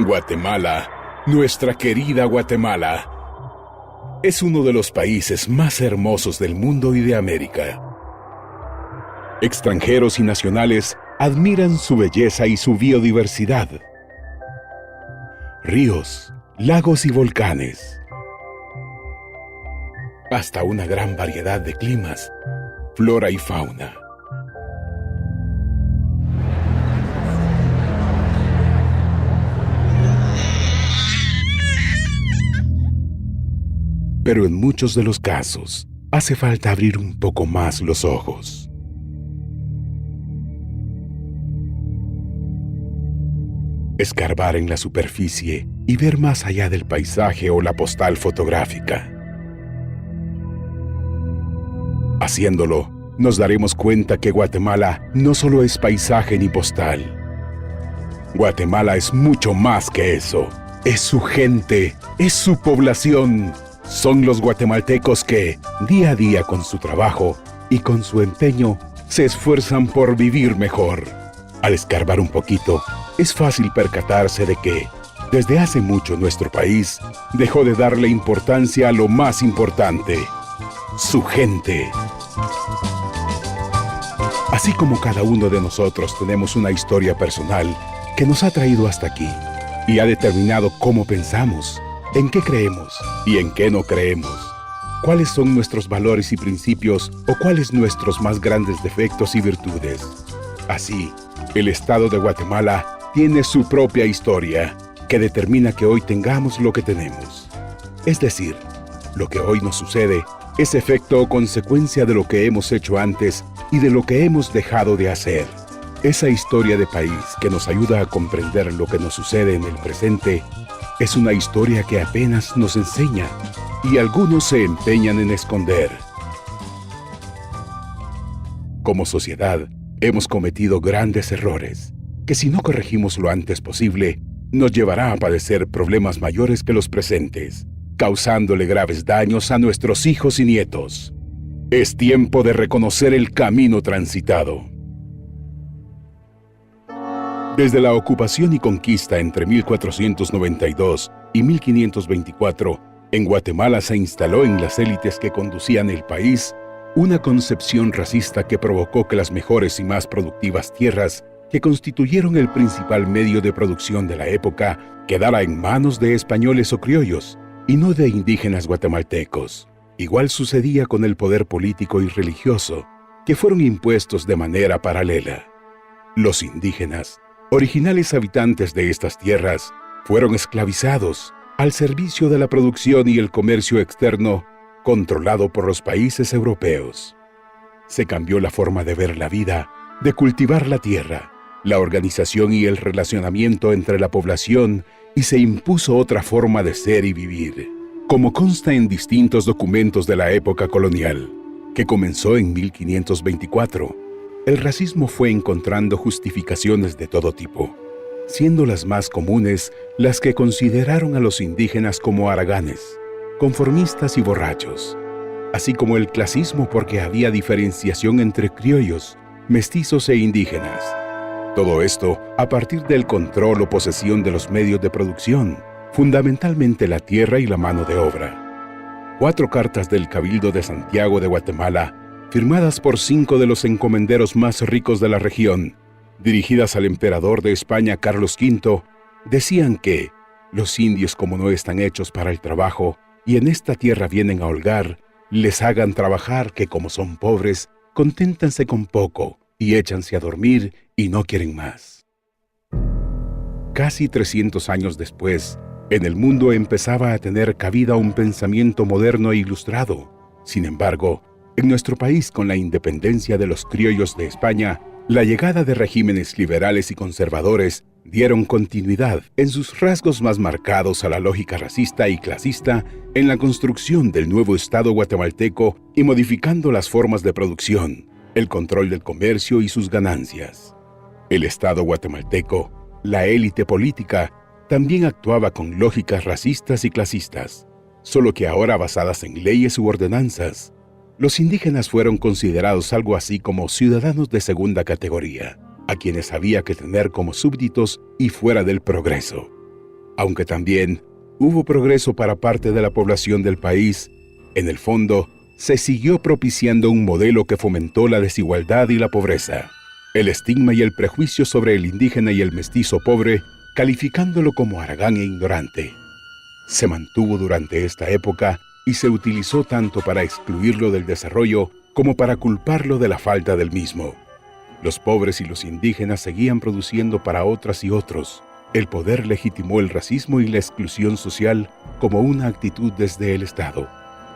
Guatemala, nuestra querida Guatemala, es uno de los países más hermosos del mundo y de América. Extranjeros y nacionales admiran su belleza y su biodiversidad. Ríos, lagos y volcanes. Hasta una gran variedad de climas, flora y fauna. Pero en muchos de los casos, hace falta abrir un poco más los ojos. Escarbar en la superficie y ver más allá del paisaje o la postal fotográfica. Haciéndolo, nos daremos cuenta que Guatemala no solo es paisaje ni postal. Guatemala es mucho más que eso. Es su gente, es su población. Son los guatemaltecos que, día a día con su trabajo y con su empeño, se esfuerzan por vivir mejor. Al escarbar un poquito, es fácil percatarse de que, desde hace mucho nuestro país dejó de darle importancia a lo más importante: su gente. Así como cada uno de nosotros tenemos una historia personal que nos ha traído hasta aquí y ha determinado cómo pensamos, en qué creemos y en qué no creemos, cuáles son nuestros valores y principios o cuáles nuestros más grandes defectos y virtudes. Así, el Estado de Guatemala tiene su propia historia que determina que hoy tengamos lo que tenemos. Es decir, lo que hoy nos sucede es efecto o consecuencia de lo que hemos hecho antes y de lo que hemos dejado de hacer. Esa historia de país que nos ayuda a comprender lo que nos sucede en el presente es una historia que apenas nos enseña y algunos se empeñan en esconder. Como sociedad, hemos cometido grandes errores que, si no corregimos lo antes posible, nos llevará a padecer problemas mayores que los presentes, causándole graves daños a nuestros hijos y nietos. Es tiempo de reconocer el camino transitado. Desde la ocupación y conquista entre 1492 y 1524, en Guatemala se instaló en las élites que conducían el país una concepción racista que provocó que las mejores y más productivas tierras que constituyeron el principal medio de producción de la época quedara en manos de españoles o criollos y no de indígenas guatemaltecos. Igual sucedía con el poder político y religioso, que fueron impuestos de manera paralela. Los indígenas, originales habitantes de estas tierras, fueron esclavizados al servicio de la producción y el comercio externo controlado por los países europeos. Se cambió la forma de ver la vida, de cultivar la tierra, la organización y el relacionamiento entre la población, y se impuso otra forma de ser y vivir, como consta en distintos documentos de la época colonial, que comenzó en 1524. El racismo fue encontrando justificaciones de todo tipo, siendo las más comunes las que consideraron a los indígenas como haraganes, conformistas y borrachos, así como el clasismo porque había diferenciación entre criollos, mestizos e indígenas. Todo esto a partir del control o posesión de los medios de producción, fundamentalmente la tierra y la mano de obra. 4 cartas del Cabildo de Santiago de Guatemala, firmadas por 5 de los encomenderos más ricos de la región, dirigidas al emperador de España Carlos V, decían que los indios, como no están hechos para el trabajo y en esta tierra vienen a holgar, les hagan trabajar, que como son pobres, conténtanse con poco y échanse a dormir y no quieren más. Casi 300 años después, en el mundo empezaba a tener cabida un pensamiento moderno e ilustrado. Sin embargo, en nuestro país, con la independencia de los criollos de España, la llegada de regímenes liberales y conservadores dieron continuidad en sus rasgos más marcados a la lógica racista y clasista en la construcción del nuevo Estado guatemalteco y modificando las formas de producción, el control del comercio y sus ganancias. El Estado guatemalteco, la élite política, también actuaba con lógicas racistas y clasistas, solo que ahora basadas en leyes u ordenanzas. Los indígenas fueron considerados algo así como ciudadanos de segunda categoría, a quienes había que tener como súbditos y fuera del progreso. Aunque también hubo progreso para parte de la población del país, en el fondo se siguió propiciando un modelo que fomentó la desigualdad y la pobreza. El estigma y el prejuicio sobre el indígena y el mestizo pobre, calificándolo como haragán e ignorante, se mantuvo durante esta época y se utilizó tanto para excluirlo del desarrollo como para culparlo de la falta del mismo. Los pobres y los indígenas seguían produciendo para otras y otros. El poder legitimó el racismo y la exclusión social como una actitud desde el Estado.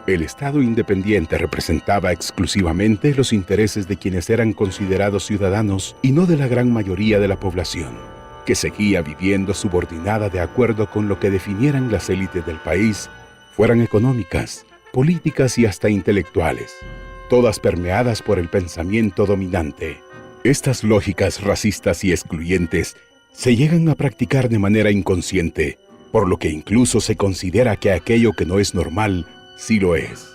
El Estado independiente representaba exclusivamente los intereses de quienes eran considerados ciudadanos y no de la gran mayoría de la población, que seguía viviendo subordinada de acuerdo con lo que definieran las élites del país, fueran económicas, políticas y hasta intelectuales, todas permeadas por el pensamiento dominante. Estas lógicas racistas y excluyentes se llegan a practicar de manera inconsciente, por lo que incluso se considera que aquello que no es normal, sí lo es.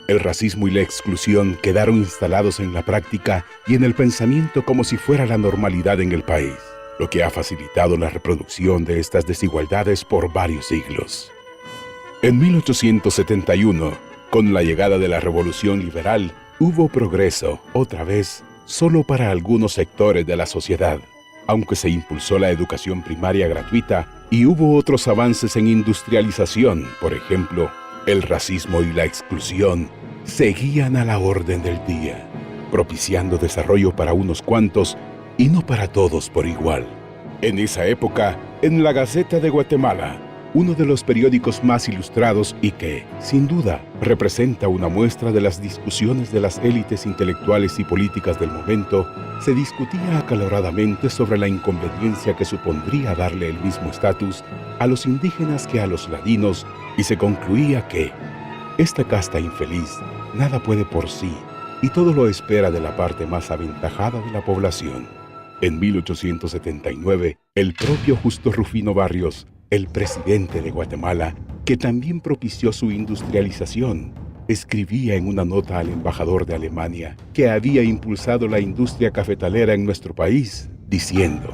El racismo y la exclusión quedaron instalados en la práctica y en el pensamiento como si fuera la normalidad en el país, lo que ha facilitado la reproducción de estas desigualdades por varios siglos. En 1871, con la llegada de la Revolución Liberal, hubo progreso, otra vez, solo para algunos sectores de la sociedad, aunque se impulsó la educación primaria gratuita y hubo otros avances en industrialización. Por ejemplo, el racismo y la exclusión seguían a la orden del día, propiciando desarrollo para unos cuantos y no para todos por igual. En esa época, en la Gaceta de Guatemala, uno de los periódicos más ilustrados y que, sin duda, representa una muestra de las discusiones de las élites intelectuales y políticas del momento, se discutía acaloradamente sobre la inconveniencia que supondría darle el mismo estatus a los indígenas que a los ladinos, y se concluía que esta casta infeliz nada puede por sí y todo lo espera de la parte más aventajada de la población. En 1879, el propio Justo Rufino Barrios, el presidente de Guatemala, que también propició su industrialización, escribía en una nota al embajador de Alemania que había impulsado la industria cafetalera en nuestro país, diciendo: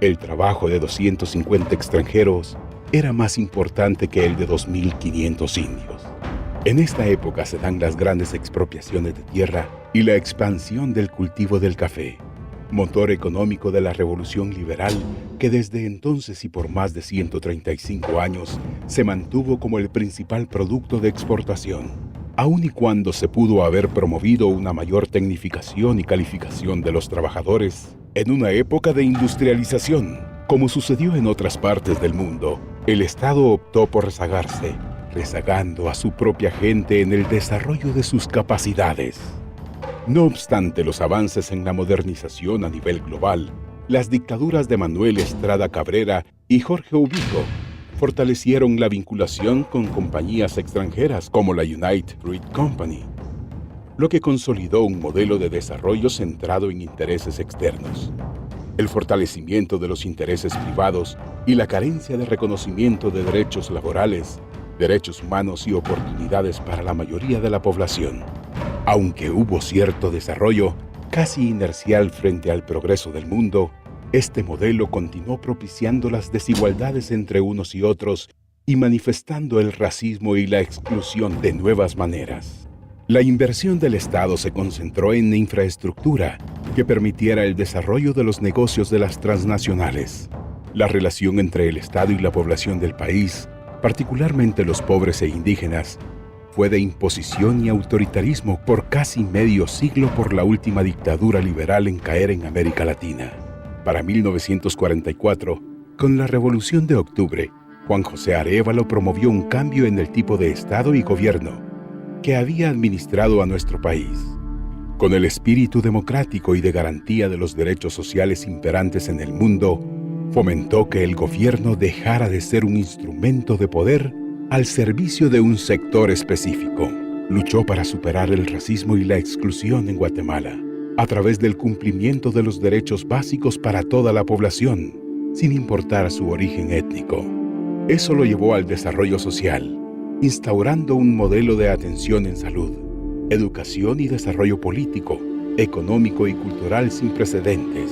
el trabajo de 250 extranjeros era más importante que el de 2.500 indios. En esta época se dan las grandes expropiaciones de tierra y la expansión del cultivo del café, motor económico de la Revolución Liberal, que desde entonces y por más de 135 años se mantuvo como el principal producto de exportación, aun y cuando se pudo haber promovido una mayor tecnificación y calificación de los trabajadores. En una época de industrialización, como sucedió en otras partes del mundo, el Estado optó por rezagarse, rezagando a su propia gente en el desarrollo de sus capacidades. No obstante los avances en la modernización a nivel global, las dictaduras de Manuel Estrada Cabrera y Jorge Ubico fortalecieron la vinculación con compañías extranjeras como la United Fruit Company, lo que consolidó un modelo de desarrollo centrado en intereses externos. El fortalecimiento de los intereses privados y la carencia de reconocimiento de derechos laborales, derechos humanos y oportunidades para la mayoría de la población. Aunque hubo cierto desarrollo, casi inercial frente al progreso del mundo, este modelo continuó propiciando las desigualdades entre unos y otros y manifestando el racismo y la exclusión de nuevas maneras. La inversión del Estado se concentró en infraestructura que permitiera el desarrollo de los negocios de las transnacionales. La relación entre el Estado y la población del país, particularmente los pobres e indígenas, fue de imposición y autoritarismo por casi medio siglo por la última dictadura liberal en caer en América Latina. Para 1944, con la Revolución de Octubre, Juan José Arévalo promovió un cambio en el tipo de Estado y gobierno que había administrado a nuestro país. Con el espíritu democrático y de garantía de los derechos sociales imperantes en el mundo, fomentó que el gobierno dejara de ser un instrumento de poder al servicio de un sector específico. Luchó para superar el racismo y la exclusión en Guatemala, a través del cumplimiento de los derechos básicos para toda la población, sin importar su origen étnico. Eso lo llevó al desarrollo social, instaurando un modelo de atención en salud, educación y desarrollo político, económico y cultural sin precedentes,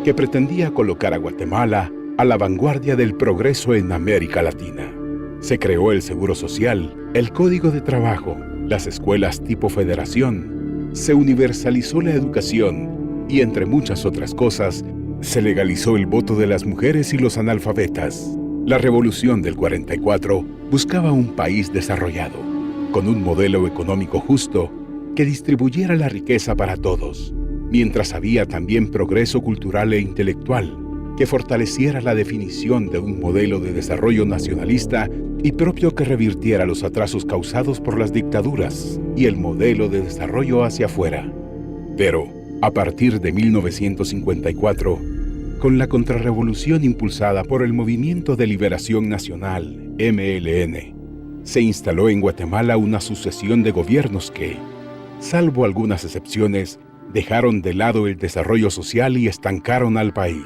que pretendía colocar a Guatemala a la vanguardia del progreso en América Latina. Se creó el Seguro Social, el Código de Trabajo, las escuelas tipo federación, se universalizó la educación y, entre muchas otras cosas, se legalizó el voto de las mujeres y los analfabetas. La Revolución del 44 buscaba un país desarrollado, con un modelo económico justo que distribuyera la riqueza para todos, mientras había también progreso cultural e intelectual que fortaleciera la definición de un modelo de desarrollo nacionalista y propio que revirtiera los atrasos causados por las dictaduras y el modelo de desarrollo hacia afuera. Pero, a partir de 1954, con la contrarrevolución impulsada por el Movimiento de Liberación Nacional, MLN, se instaló en Guatemala una sucesión de gobiernos que, salvo algunas excepciones, dejaron de lado el desarrollo social y estancaron al país.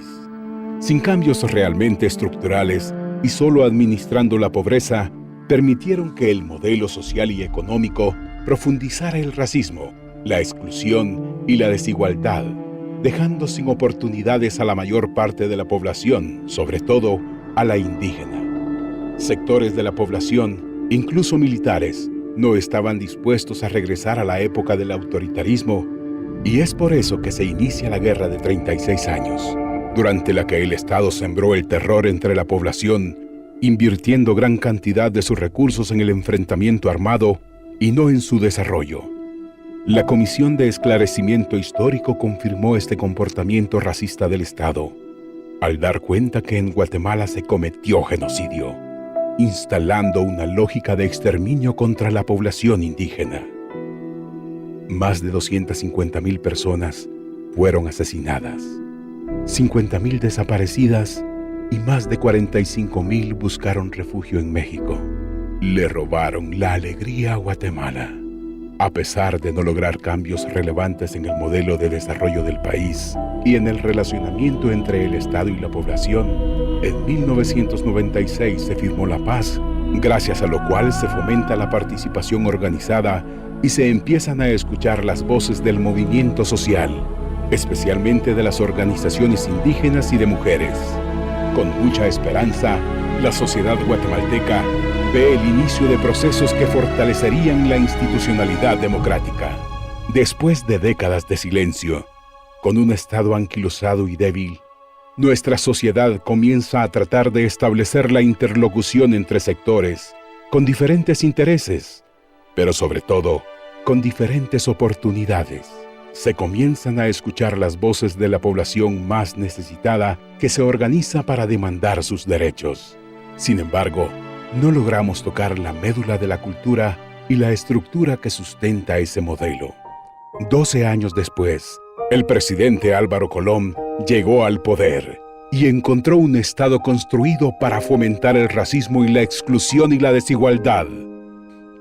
Sin cambios realmente estructurales y solo administrando la pobreza, permitieron que el modelo social y económico profundizara el racismo, la exclusión y la desigualdad, dejando sin oportunidades a la mayor parte de la población, sobre todo a la indígena. Sectores de la población, incluso militares, no estaban dispuestos a regresar a la época del autoritarismo, y es por eso que se inicia la Guerra de 36 años, durante la que el Estado sembró el terror entre la población, invirtiendo gran cantidad de sus recursos en el enfrentamiento armado y no en su desarrollo. La Comisión de Esclarecimiento Histórico confirmó este comportamiento racista del Estado, al dar cuenta que en Guatemala se cometió genocidio, instalando una lógica de exterminio contra la población indígena. Más de 250,000 personas fueron asesinadas, 50,000 desaparecidas y más de 45,000 buscaron refugio en México. Le robaron la alegría a Guatemala. A pesar de no lograr cambios relevantes en el modelo de desarrollo del país y en el relacionamiento entre el Estado y la población, en 1996 se firmó la paz, gracias a lo cual se fomenta la participación organizada y se empiezan a escuchar las voces del movimiento social, especialmente de las organizaciones indígenas y de mujeres. Con mucha esperanza, la sociedad guatemalteca ve el inicio de procesos que fortalecerían la institucionalidad democrática. Después de décadas de silencio, con un Estado anquilosado y débil, nuestra sociedad comienza a tratar de establecer la interlocución entre sectores, con diferentes intereses, pero sobre todo, con diferentes oportunidades. Se comienzan a escuchar las voces de la población más necesitada que se organiza para demandar sus derechos. Sin embargo, no logramos tocar la médula de la cultura y la estructura que sustenta ese modelo. 12 años después, el presidente Álvaro Colom llegó al poder y encontró un Estado construido para fomentar el racismo y la exclusión y la desigualdad,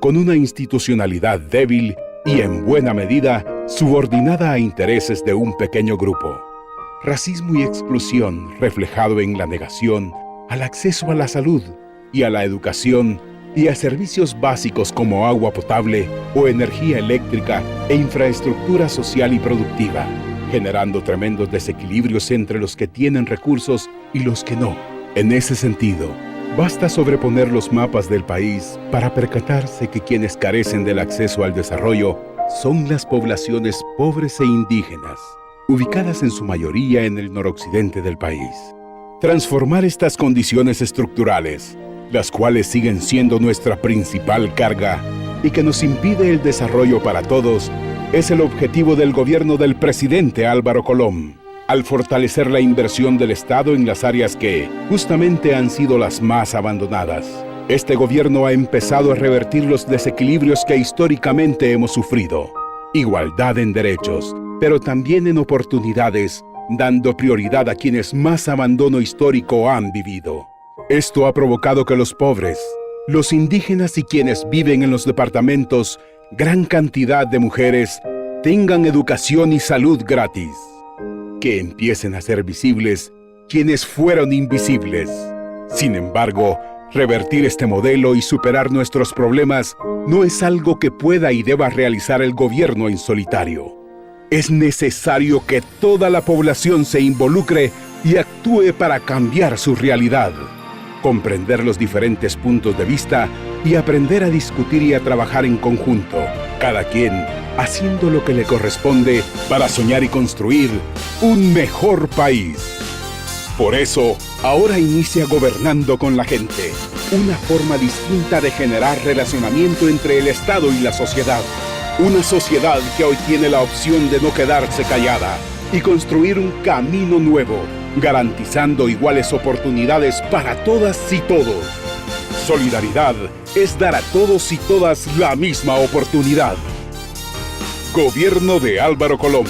con una institucionalidad débil y en buena medida subordinada a intereses de un pequeño grupo. Racismo y exclusión reflejado en la negación al acceso a la salud y a la educación y a servicios básicos como agua potable o energía eléctrica e infraestructura social y productiva, generando tremendos desequilibrios entre los que tienen recursos y los que no. En ese sentido, basta sobreponer los mapas del país para percatarse que quienes carecen del acceso al desarrollo son las poblaciones pobres e indígenas, ubicadas en su mayoría en el noroccidente del país. Transformar estas condiciones estructurales, las cuales siguen siendo nuestra principal carga y que nos impide el desarrollo para todos, es el objetivo del gobierno del presidente Álvaro Colom, al fortalecer la inversión del Estado en las áreas que, justamente, han sido las más abandonadas. Este gobierno ha empezado a revertir los desequilibrios que históricamente hemos sufrido. Igualdad en derechos, pero también en oportunidades, dando prioridad a quienes más abandono histórico han vivido. Esto ha provocado que los pobres, los indígenas y quienes viven en los departamentos, gran cantidad de mujeres, tengan educación y salud gratis. Que empiecen a ser visibles quienes fueron invisibles. Sin embargo, revertir este modelo y superar nuestros problemas no es algo que pueda y deba realizar el gobierno en solitario. Es necesario que toda la población se involucre y actúe para cambiar su realidad. Comprender los diferentes puntos de vista y aprender a discutir y a trabajar en conjunto, cada quien haciendo lo que le corresponde para soñar y construir un mejor país. Por eso, ahora inicia Gobernando con la Gente, una forma distinta de generar relacionamiento entre el Estado y la sociedad. Una sociedad que hoy tiene la opción de no quedarse callada y construir un camino nuevo, garantizando iguales oportunidades para todas y todos. Solidaridad es dar a todos y todas la misma oportunidad. Gobierno de Álvaro Colom.